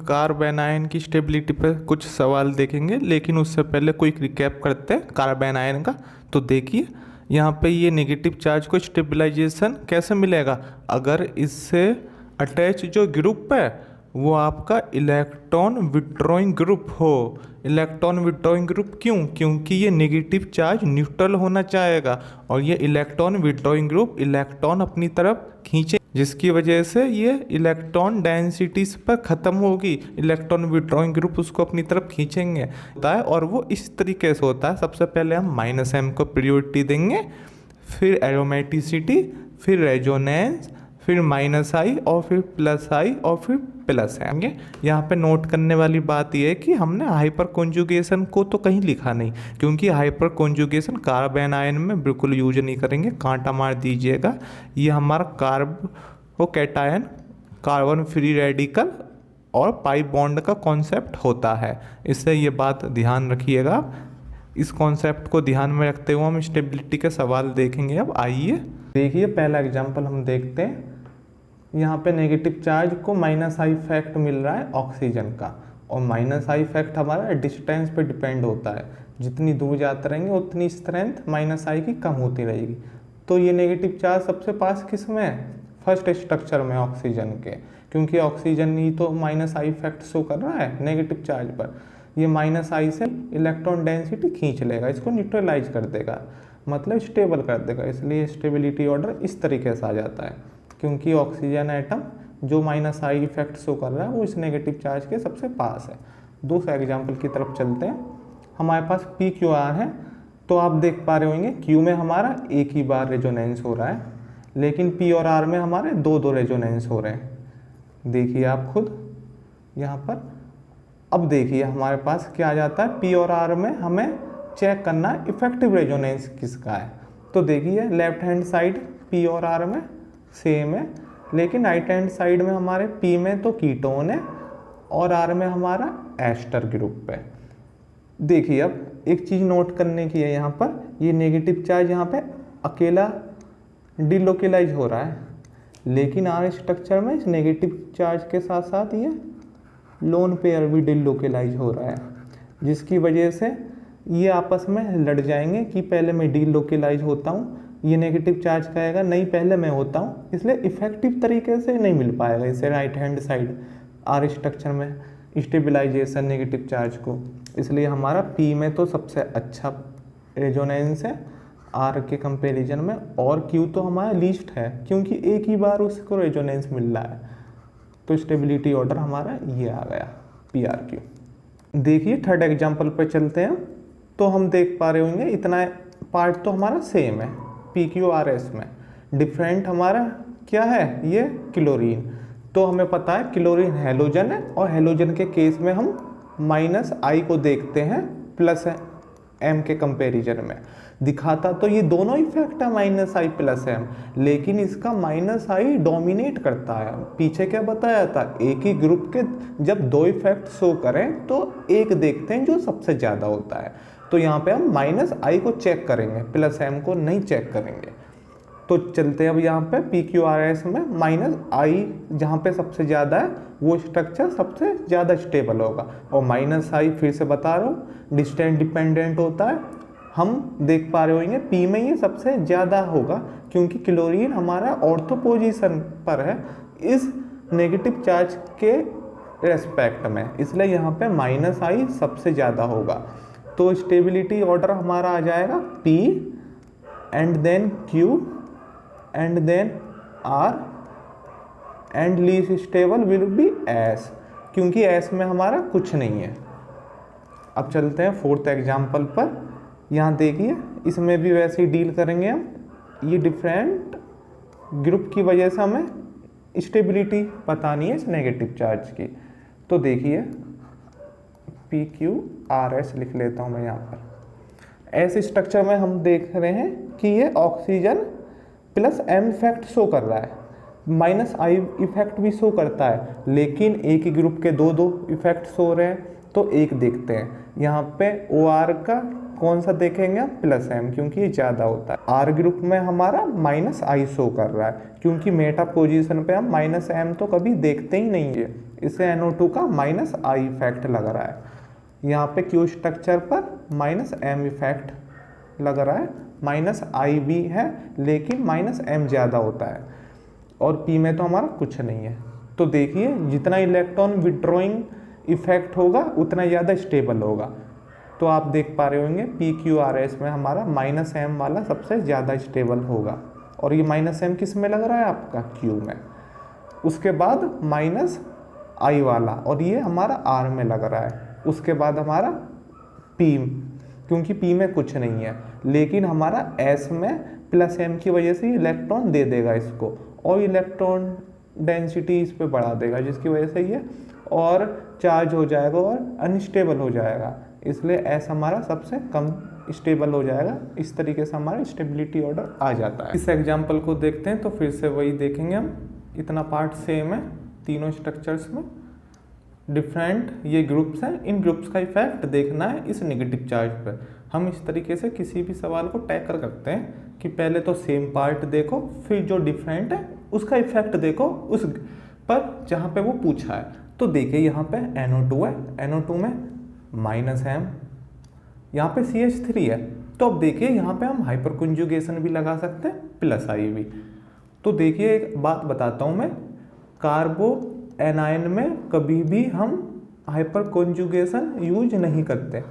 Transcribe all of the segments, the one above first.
Carbon ion की stability पर कुछ सवाल देखेंगे, लेकिन उससे पहले कोई रिकैप करते हैं कार्बन आयन का। तो देखिए यहाँ पे ये नेगेटिव चार्ज को स्टेबलाइजेशन कैसे मिलेगा, अगर इससे अटैच जो ग्रुप है वो आपका इलेक्ट्रॉन विड्रॉइंग ग्रुप हो। इलेक्ट्रॉन विड्रॉइंग ग्रुप क्यों? क्योंकि ये नेगेटिव चार्ज न्यूट्रल होना चाहेगा और ये इलेक्ट्रॉन विड्रॉइंग ग्रुप इलेक्ट्रॉन अपनी तरफ खींचे, जिसकी वजह से ये इलेक्ट्रॉन डेंसिटीज पर ख़त्म होगी। इलेक्ट्रॉन विड्रॉइंग ग्रुप उसको अपनी तरफ खींचेंगे होता है, और वो इस तरीके से होता है। सबसे पहले हम -m को प्रियोरिटी देंगे, फिर एरोमेटिसिटी, फिर रेजोनेंस, फिर -i और फिर +i और फिर +m। यहाँ पे नोट करने वाली बात यह है कि हमने हाइपर कॉन्जुगेशन को तो कहीं लिखा नहीं, क्योंकि हाइपर कॉन्जुगेशन कार्बन आयन में बिल्कुल यूज नहीं करेंगे, कांटा मार दीजिएगा। ये हमारा कार्बोकैटायन, कार्बन फ्री रेडिकल और पाई बॉन्ड का कॉन्सेप्ट होता है, इससे ये बात ध्यान रखिएगा। इस कॉन्सेप्ट को ध्यान में रखते हुए हम स्टेबिलिटी के सवाल देखेंगे। अब आइए देखिए पहला एग्जाम्पल हम देखते हैं। यहाँ पे नेगेटिव चार्ज को -i इफेक्ट मिल रहा है ऑक्सीजन का, और -i इफेक्ट हमारा डिस्टेंस पे डिपेंड होता है। जितनी दूर जाते रहेंगे उतनी स्ट्रेंथ -i की कम होती रहेगी। तो ये नेगेटिव चार्ज सबसे पास किस में है? फर्स्ट स्ट्रक्चर में ऑक्सीजन के, क्योंकि ऑक्सीजन ही तो -i इफेक्ट शो कर रहा है नेगेटिव चार्ज पर। ये -i से इलेक्ट्रॉन डेंसिटी खींच लेगा, इसको न्यूट्रलाइज कर देगा, मतलब स्टेबल कर देगा। इसलिए स्टेबिलिटी ऑर्डर इस तरीके से आ जाता है, क्योंकि ऑक्सीजन एटम जो -i इफेक्ट शो कर रहा है वो इस नेगेटिव चार्ज के सबसे पास है। दूसरा एग्जाम्पल की तरफ चलते हैं। हमारे पास PQR है, तो आप देख पा रहे होंगे Q में हमारा एक ही बार रेजोनेंस हो रहा है, लेकिन P और R में हमारे दो रेजोनेंस हो रहे हैं। देखिए आप खुद यहाँ पर। अब देखिए हमारे पास क्या आ जाता है, P और R में हमें चेक करना है इफेक्टिव रेजोनेंस किसका है। तो देखिए लेफ्ट हैंड साइड P और R में सेम है, लेकिन राइट हैंड साइड में हमारे P में तो कीटोन है और R में हमारा एस्टर ग्रुप है। देखिए अब एक चीज़ नोट करने की है, यहाँ पर ये नेगेटिव चार्ज यहाँ पे अकेला डिलोकेलाइज हो रहा है, लेकिन R स्ट्रक्चर में इस नेगेटिव चार्ज के साथ साथ ये लोन पेयर भी डिलोकेलाइज हो रहा है, जिसकी वजह से ये आपस में लड़ जाएंगे कि पहले मैं डिलोकेलाइज होता हूँ, ये नेगेटिव चार्ज कहेगा नहीं पहले मैं होता हूँ, इसलिए इफेक्टिव तरीके से नहीं मिल पाएगा इसे right hand side R structure में स्टेबलाइजेशन नेगेटिव चार्ज को। इसलिए हमारा P में तो सबसे अच्छा रेजोनेंस है R के कंपैरिजन में, और Q तो हमारा लीस्ट है क्योंकि एक ही बार उसको रेजोनेंस मिल रहा है। तो स्टेबिलिटी ऑर्डर हमारा ये आ गया PRQ। देखिए थर्ड एग्जाम्पल पर चलते हैं। तो हम देख पा रहे होंगे इतना पार्ट तो हमारा सेम है PQRS में, डिफरेंट हमारा क्या है, ये क्लोरीन। तो हमें पता है क्लोरीन हेलोजन है, और हेलोजन के केस में हम -i को देखते हैं +m के कंपैरिजन में। दिखाता तो ये दोनों इफेक्ट है -i +m, लेकिन इसका -i डोमिनेट करता है। पीछे क्या बताया था, एक ही ग्रुप के जब दो इफेक्ट शो करें तो एक देखते हैं जो सबसे ज़्यादा होता है। तो यहाँ पे हम -i को चेक करेंगे, +m को नहीं चेक करेंगे। तो चलते हैं अब यहाँ पे PQRS में -i जहाँ पे सबसे ज़्यादा है वो स्ट्रक्चर सबसे ज़्यादा स्टेबल होगा, और -i फिर से बता रहा हूँ डिस्टेंस डिपेंडेंट होता है। हम देख पा रहे होंगे P में ये सबसे ज़्यादा होगा, क्योंकि क्लोरीन हमारा ऑर्थो पोजीशन पर है इस नेगेटिव चार्ज के रेस्पेक्ट में, इसलिए यहाँ पे -i सबसे ज़्यादा होगा। तो स्टेबिलिटी ऑर्डर हमारा आ जाएगा P and then Q and then R and least stable will be S, क्योंकि S में हमारा कुछ नहीं है। अब चलते हैं फोर्थ एग्जाम्पल पर। यहाँ देखिए इसमें भी वैसे ही डील करेंगे हम, ये डिफरेंट ग्रुप की वजह से हमें स्टेबिलिटी पता नहीं है इस नेगेटिव चार्ज की। तो देखिए PQRS लिख लेता हूँ मैं यहाँ पर। ऐसे स्ट्रक्चर में हम देख रहे हैं कि ये ऑक्सीजन +m इफेक्ट शो कर रहा है, -i इफेक्ट भी शो करता है, लेकिन एक ही ग्रुप के दो इफेक्ट शो हो रहे हैं, तो एक देखते हैं। यहाँ पे OR का कौन सा देखेंगे, +m, क्योंकि ये ज़्यादा होता है। R ग्रुप में हमारा -i शो कर रहा है, क्योंकि मेटा पोजीशन पे हम -m तो कभी देखते ही नहीं है, इसे NO2 का माइनस आई इफेक्ट लग रहा है। यहाँ पे Q स्ट्रक्चर पर माइनस M इफेक्ट लग रहा है, माइनस आई भी है लेकिन माइनस M ज़्यादा होता है, और P में तो हमारा कुछ नहीं है। तो देखिए जितना इलेक्ट्रॉन विड्रॉइंग इफेक्ट होगा उतना ज़्यादा स्टेबल होगा। तो आप देख पा रहे होंगे PQRS में हमारा माइनस M वाला सबसे ज़्यादा स्टेबल होगा, और ये माइनस M किस में लग रहा है आपका Q में, उसके बाद माइनस I वाला, और ये हमारा R में लग रहा है, उसके बाद हमारा P, क्योंकि P में कुछ नहीं है, लेकिन हमारा S में प्लस M की वजह से इलेक्ट्रॉन दे देगा इसको, और इलेक्ट्रॉन डेंसिटी इस पे बढ़ा देगा, जिसकी वजह से ये और चार्ज हो जाएगा और अनस्टेबल हो जाएगा, इसलिए S हमारा सबसे कम स्टेबल हो जाएगा। इस तरीके से हमारा स्टेबिलिटी ऑर्डर आ जाता है। इस एग्जांपल को देखते हैं तो फिर से वही देखेंगे हम, इतना पार्ट सेम है तीनों स्ट्रक्चर्स में, डिफरेंट ये ग्रुप्स हैं, इन ग्रुप्स का इफेक्ट देखना है इस नेगेटिव चार्ज पर। हम इस तरीके से किसी भी सवाल को टैकल करते हैं कि पहले तो सेम पार्ट देखो, फिर जो डिफरेंट है उसका इफेक्ट देखो उस पर जहाँ पे वो पूछा है। तो देखिए यहाँ पे NO2 है, NO2 में माइनस M, यहाँ पे CH3 है, तो अब देखिए यहाँ पे हम हाइपर कंजुगेशन भी लगा सकते हैं प्लस I भी। तो देखिए एक बात बताता हूँ मैं, कार्बो एनायन में कभी भी हम हाइपर कंजुगेशन यूज नहीं करते,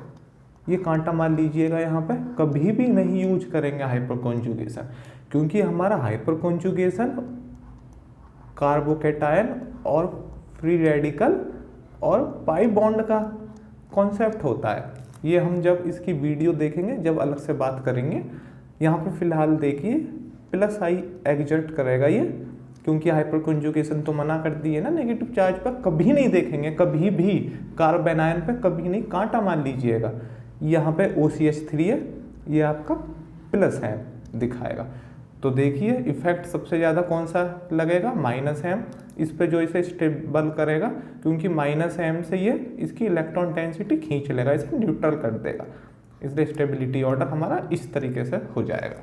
ये कांटा मान लीजिएगा, यहाँ पे कभी भी नहीं यूज करेंगे हाइपर कंजुगेशन, क्योंकि हमारा हाइपर कंजुगेशन कार्बोकैटायन और फ्री रेडिकल और पाई बॉन्ड का कॉन्सेप्ट होता है। ये हम जब इसकी वीडियो देखेंगे जब अलग से बात करेंगे। यहाँ पे फिलहाल देखिए प्लस आई एग्जर्ट करेगा ये, क्योंकि हाइपर कंजुगेशन तो मना कर दी है ना, नेगेटिव चार्ज पर कभी नहीं देखेंगे, कभी भी कार्बन आयन पे कभी नहीं, कांटा मान लीजिएगा। यहाँ पे OCH3 है, ये आपका प्लस है दिखाएगा। तो देखिए इफेक्ट सबसे ज़्यादा कौन सा लगेगा, माइनस M, इस पे जो इसे स्टेबल करेगा, क्योंकि माइनस M से ये इसकी इलेक्ट्रॉन डेंसिटी खींच लेगा, इसे न्यूट्रल कर देगा, इसलिए स्टेबिलिटी ऑर्डर हमारा इस तरीके से हो जाएगा।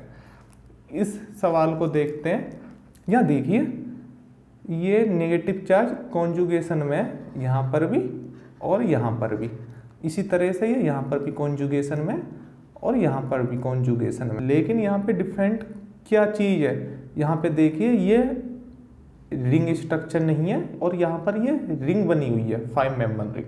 इस सवाल को देखते हैं, यहाँ देखिए ये नेगेटिव चार्ज कॉन्जुगेशन में, यहाँ पर भी और यहाँ पर भी, इसी तरह से ये यहाँ पर भी कॉन्जुगेशन में और यहाँ पर भी कॉन्जुगेशन में, लेकिन यहाँ पे डिफरेंट क्या चीज़ है, यहाँ पे देखिए ये रिंग स्ट्रक्चर नहीं है और यहाँ पर ये रिंग बनी हुई है, 5 मेंबर रिंग।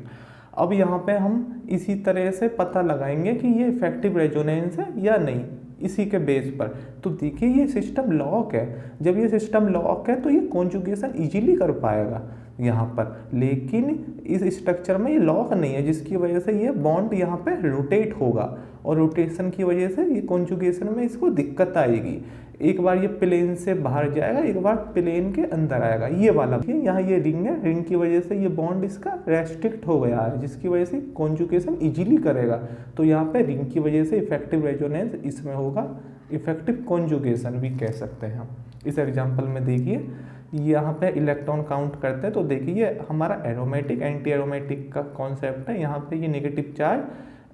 अब यहाँ पे हम इसी तरह से पता लगाएंगे कि ये इफेक्टिव रेजोनेंस है या नहीं, इसी के बेस पर। तो देखिए ये सिस्टम लॉक है, जब ये सिस्टम लॉक है तो ये कॉन्जुगेशन इजीली कर पाएगा यहाँ पर, लेकिन इस स्ट्रक्चर में ये लॉक नहीं है, जिसकी वजह से ये बॉन्ड यहाँ पे रोटेट होगा, और रोटेशन की वजह से ये कॉन्जुगेशन में इसको दिक्कत आएगी। एक बार ये प्लेन से बाहर जाएगा, एक बार प्लेन के अंदर आएगा, ये वाला। यहाँ ये रिंग है, रिंग की वजह से ये बॉन्ड इसका रेस्ट्रिक्ट हो गया है, जिसकी वजह से कॉन्जुगेशन इजीली करेगा। तो यहाँ पे रिंग की वजह से इफेक्टिव रेजोनेंस इसमें होगा, इफेक्टिव कॉन्जुगेशन भी कह सकते हैं हम। इस एग्जाम्पल में देखिए यहाँ पे इलेक्ट्रॉन काउंट करते हैं, तो देखिए हमारा एरोमेटिक एंटी एरोमेटिक का कॉन्सेप्ट है। यहाँ पे ये नेगेटिव चार्ज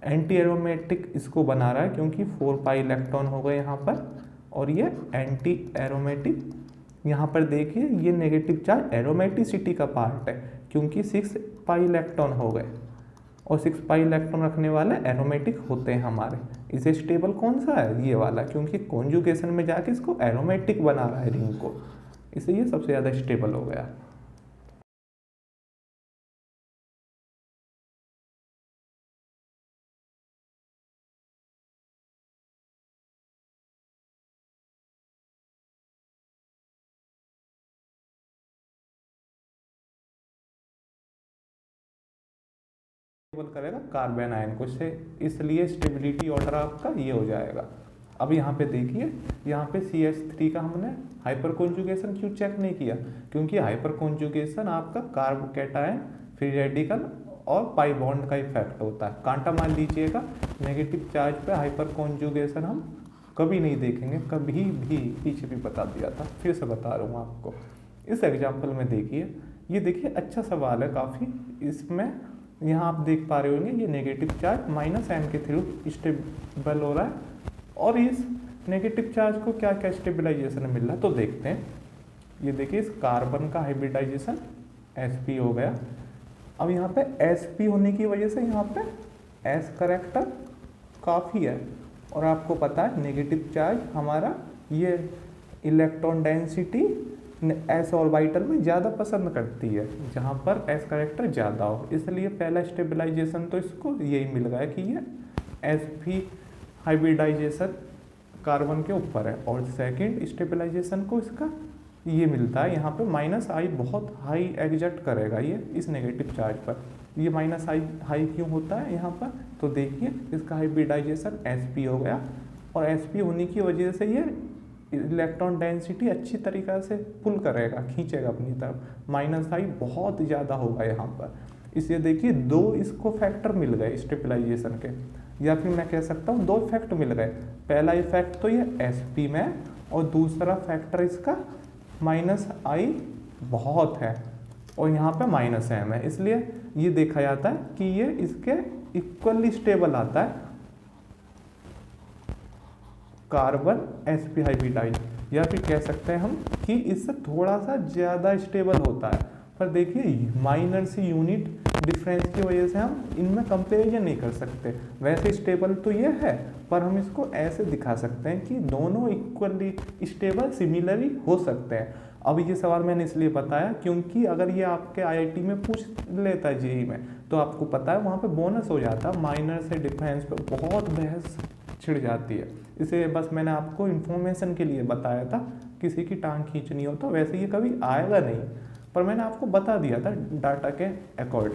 एंटी एरोमेटिक इसको बना रहा है, क्योंकि 4 पाई इलेक्ट्रॉन हो गए यहाँ पर, और ये एंटी एरोमेटिक। यहाँ पर देखिए ये नेगेटिव चार्ज एरोमेटिसिटी का पार्ट है, क्योंकि 6 पाई इलेक्ट्रॉन हो गए, और 6 पाई इलेक्ट्रॉन रखने वाले एरोमेटिक होते हैं हमारे। इसे स्टेबल कौन सा है, ये वाला, क्योंकि कॉन्जुगेशन में जाके इसको एरोमेटिक बना रहा है रिंग को, इसलिए ये सबसे ज़्यादा स्टेबल हो गया। करेगा कार्बन आयन को, इसलिए स्टेबिलिटी ऑर्डर आपका ये हो जाएगा। अब यहाँ पे देखिए, यहाँ पे CH3 का हमने हाइपर कॉन्जुगेशन क्यों चेक नहीं किया, क्योंकि हाइपर कॉन्जुगेशन आपका कार्बोकैटायन, फ्री रेडिकल और पाई बॉन्ड का इफेक्ट होता है। कांटा मान लीजिएगा, नेगेटिव चार्ज पे हाइपर कॉन्जुगेशन हम कभी नहीं देखेंगे, कभी भी, पीछे भी बता दिया था, फिर से बता रहा हूँ आपको। इस एग्जाम्पल में देखिए, ये देखिए अच्छा सवाल है काफ़ी। इसमें यहाँ आप देख पा रहे होंगे ये नेगेटिव चार्ज माइनस M के थ्रू स्टेबल हो रहा है, और इस नेगेटिव चार्ज को क्या क्या स्टेबलाइजेशन मिल रहा है तो देखते हैं। ये देखिए इस कार्बन का हाइब्रिडाइजेशन sp हो गया। अब यहाँ पे sp होने की वजह से यहाँ पे s करेक्टर काफ़ी है, और आपको पता है नेगेटिव चार्ज हमारा ये इलेक्ट्रॉन डेंसिटी एस ऑर्बिटल में ज़्यादा पसंद करती है, जहाँ पर एस करेक्टर ज़्यादा हो। इसलिए पहला स्टेबलाइजेशन तो इसको यही मिल गया कि ये sp हाइब्रिडाइजेशन कार्बन के ऊपर है, और सेकंड स्टेबलाइजेशन को इसका ये मिलता है यहाँ पे -I बहुत हाई एग्जर्ट करेगा ये इस नेगेटिव चार्ज पर। ये -I हाई क्यों होता है यहाँ पर, तो देखिए इसका हाइब्रिडाइजेशन sp हो गया, और sp होने की वजह से ये इलेक्ट्रॉन डेंसिटी अच्छी तरीक़ा से पुल करेगा, खींचेगा अपनी तरफ, -I बहुत ज़्यादा होगा यहाँ पर। इसलिए देखिए दो इसको फैक्टर मिल गए स्टेबलाइजेशन के, या फिर मैं कह सकता हूँ दो इफेक्ट मिल गए। पहला इफेक्ट तो ये sp में, और दूसरा फैक्टर इसका -I बहुत है, और यहाँ पे -m है। इसलिए ये देखा जाता है कि ये इसके इक्वली स्टेबल आता है कार्बन sp हाइब्रिडाइज, या फिर कह सकते हैं हम कि इससे थोड़ा सा ज़्यादा स्टेबल होता है। पर देखिए माइनर सी यूनिट डिफरेंस की वजह से हम इनमें कंपैरिजन नहीं कर सकते। वैसे स्टेबल तो ये है, पर हम इसको ऐसे दिखा सकते हैं कि दोनों इक्वली स्टेबल सिमिलरली हो सकते हैं। अब ये सवाल मैंने इसलिए बताया क्योंकि अगर ये आपके IIT में पूछ लेता है JEE में, तो आपको पता है वहाँ पे बोनस हो जाता है, माइनर से डिफरेंस पे बहुत बहस छिड़ जाती है। इसे बस मैंने आपको इन्फॉर्मेशन के लिए बताया था, किसी की टांग खींचनी हो तो, वैसे ये कभी आएगा नहीं, पर मैंने आपको बता दिया था डाटा के अकॉर्डिंग।